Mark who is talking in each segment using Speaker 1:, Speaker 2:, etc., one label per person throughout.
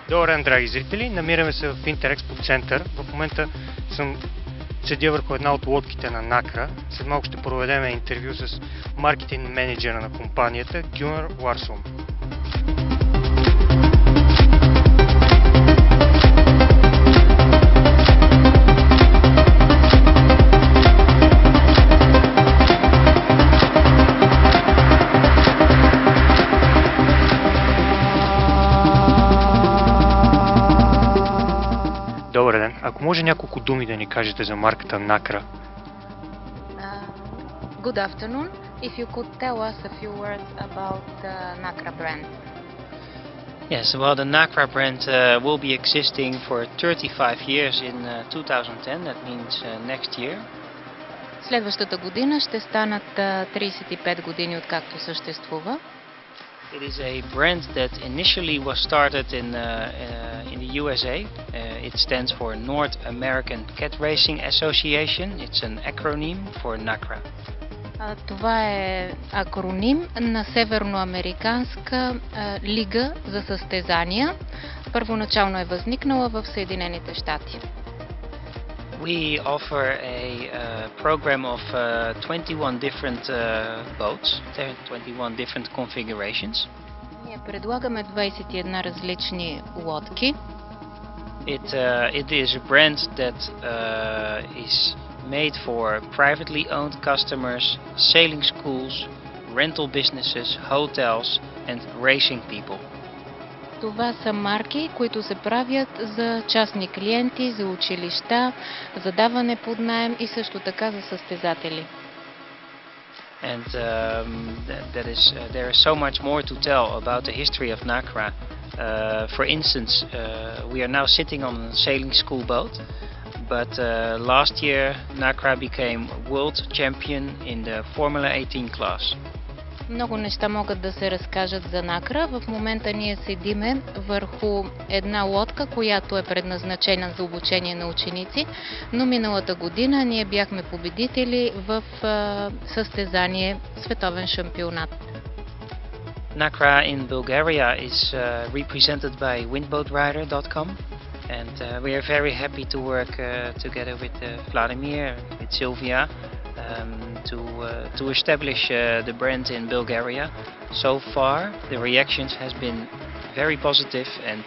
Speaker 1: Добър ден, драги зрители! Намираме се в Интерекспо център. В момента седя върху една от лодките на Накра. След малко ще проведем интервю с маркетинг менеджера на компанията Гюнер Ларсон. Добър ден. Ако може няколко думи да ни кажете за марката Накра.
Speaker 2: Good afternoon. If you could tell us a few words about the Nakra brand.
Speaker 3: Yes, well, the Nakra brand will be existing for 35 years in 2010. That means next year.
Speaker 2: Следващата година ще станат 35 години откакто съществува.
Speaker 3: It is a brand that initially was started in the USA. It stands for North American Cat Racing Association. It's an acronym for NACRA.
Speaker 2: Това е акроним на Северноамериканска лига за състезания. Първоначално е възникнала в Съединените щати.
Speaker 3: We offer a program of 21 different boats, 21 different configurations.
Speaker 2: Ние предлагаме 21 различни лодки.
Speaker 3: It is a brand that is made for privately owned customers, sailing schools, rental businesses, hotels and racing people.
Speaker 2: Това са марки, които се правят за частни клиенти, за училища, за даване под наем и също така за състезатели.
Speaker 3: And there is so much more to tell about the history of Nakra. For instance, we are now sitting on a sailing school boat, but last year Nakra became world champion in the Formula 18 class.
Speaker 2: Много неща могат да се разкажат за Накра. В момента ние седиме върху една лодка, която е предназначена за обучение на ученици, но миналата година ние бяхме победители в състезание световен шампионат.
Speaker 3: Nakra in Bulgaria is represented by windboatrider.com and we are very happy to work together with Vladimir, with Sylvia. To establish the brand in Bulgaria. So far, the reactions has been very positive, and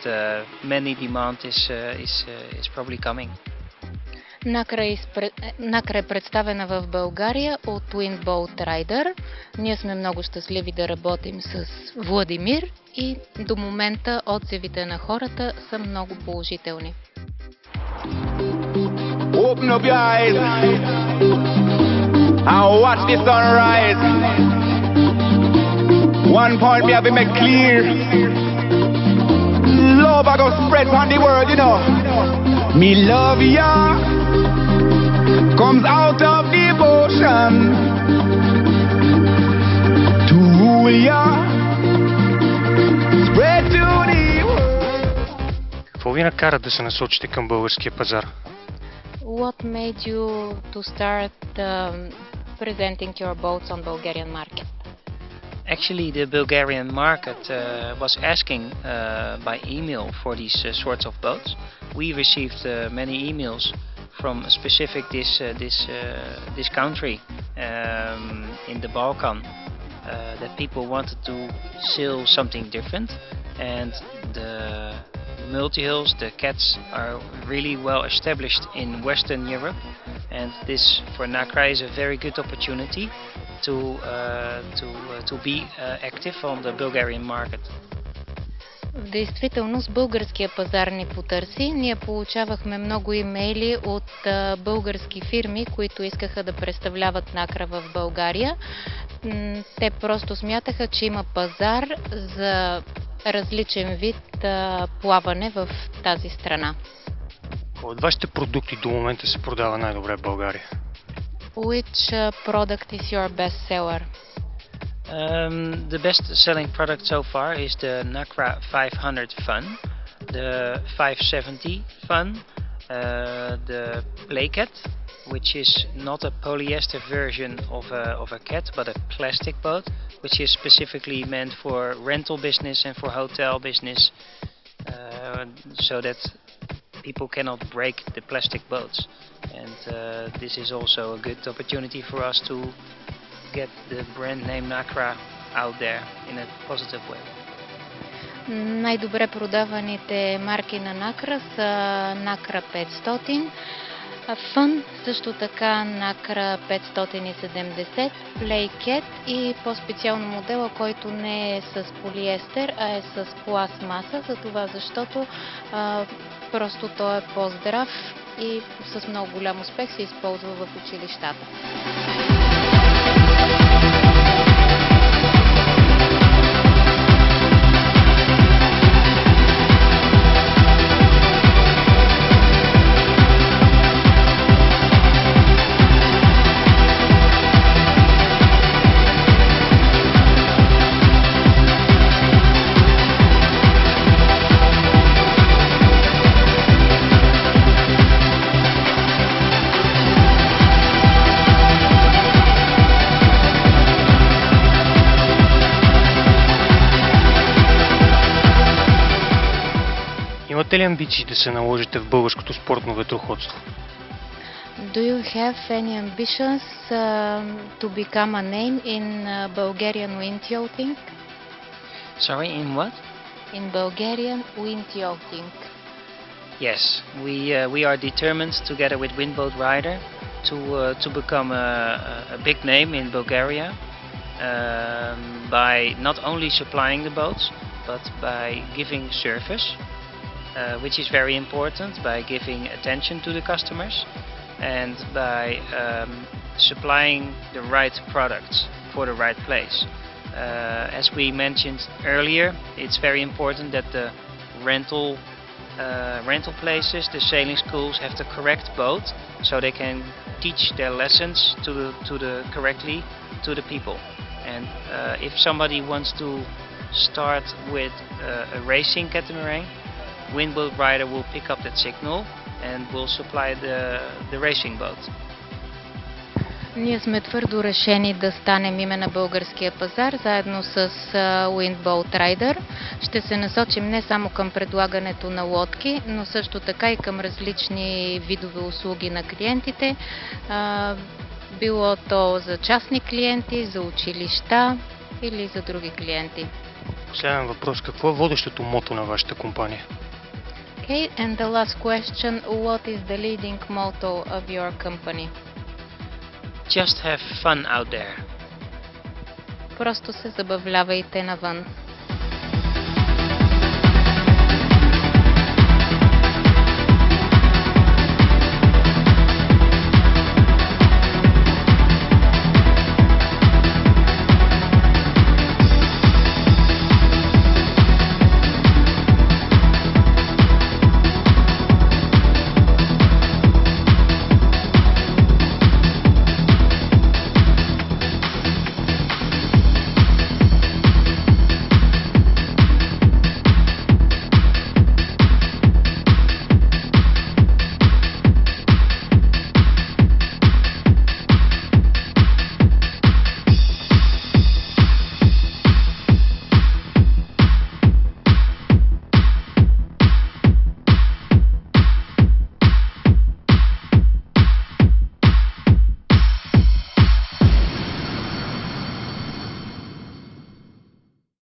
Speaker 3: many demand is probably coming.
Speaker 2: Накра е представена в България от Windboat Rider. Ние сме много щастливи да работим с Владимир и до момента отзивите на хората са много положителни.
Speaker 4: Open up your eyes and watch the sunrise. One point me have to make clear. Love I go spread on the world, you know. Me love ya comes out of devotion to rule ya, spread to the world.
Speaker 1: Какво ви накара да се насочите към българския пазар?
Speaker 2: What made you to start presenting your boats on Bulgarian market?
Speaker 3: Actually, the Bulgarian market was asking by email for these sorts of boats. We received many emails from specific this country in the Balkan that people wanted to sail something different, and the multi-hulls, the cats are really well established in Western Europe, and this for Nakra is a very good opportunity to be active on the Bulgarian market.
Speaker 2: В действителност българския пазар ни потърси. Ние получавахме много имейли от български фирми, които искаха да представляват Накра в България. Те просто смятаха, че има пазар за различен вид плаване в тази страна.
Speaker 1: От вашите продукти до момента се продава най-добре в България?
Speaker 2: Which product is your best seller?
Speaker 3: The best selling product so far is the Nacra 500 Fun, the 570 Fun, the Playcat, which is not a polyester version of a cat but a plastic boat, which is specifically meant for rental business and for hotel business, so that people cannot break the plastic boats. And this is also a good opportunity for us to get the brand name Nacra out there in a positive way.
Speaker 2: Най-добре продаваните марки на Nacra са Nacra 500, Fun, също така Nacra 570, Playcat и по-специално модела, който не е с полиестер, а е с пластмаса, за това защото просто той е по-здрав и с много голям успех се използва в училищата.
Speaker 1: Имате ли амбиции да се наложите в българското спортно ветроходство?
Speaker 2: Do you have any ambitions to become a name in Bulgarian windyachting?
Speaker 3: Sorry, in what?
Speaker 2: In Bulgarian windyachting.
Speaker 3: Yes, we are determined together with Windboat Rider to become a big name in Bulgaria by not only supplying the boats but by giving service, which is very important, by giving attention to the customers and by supplying the right products for the right place. As we mentioned earlier, it's very important that the rental places, the sailing schools, have the correct boat so they can teach their lessons correctly to the people. And if somebody wants to start with a racing catamaran, Windboat Rider will pick up that signal and will supply the racing boat.
Speaker 2: Ние сме твърдо решени да станем име на българския пазар, заедно с Windboat Rider. Ще се насочим не само към предлагането на лодки, но също така и към различни видове услуги на клиентите. Било то за частни клиенти, за училища или за други клиенти.
Speaker 1: Последен въпрос. Какво е водещото мото на вашата компания?
Speaker 2: Okay, and the last question, what is the leading motto of your company?
Speaker 3: Just have fun out there.
Speaker 2: Просто се забавлявайте навън.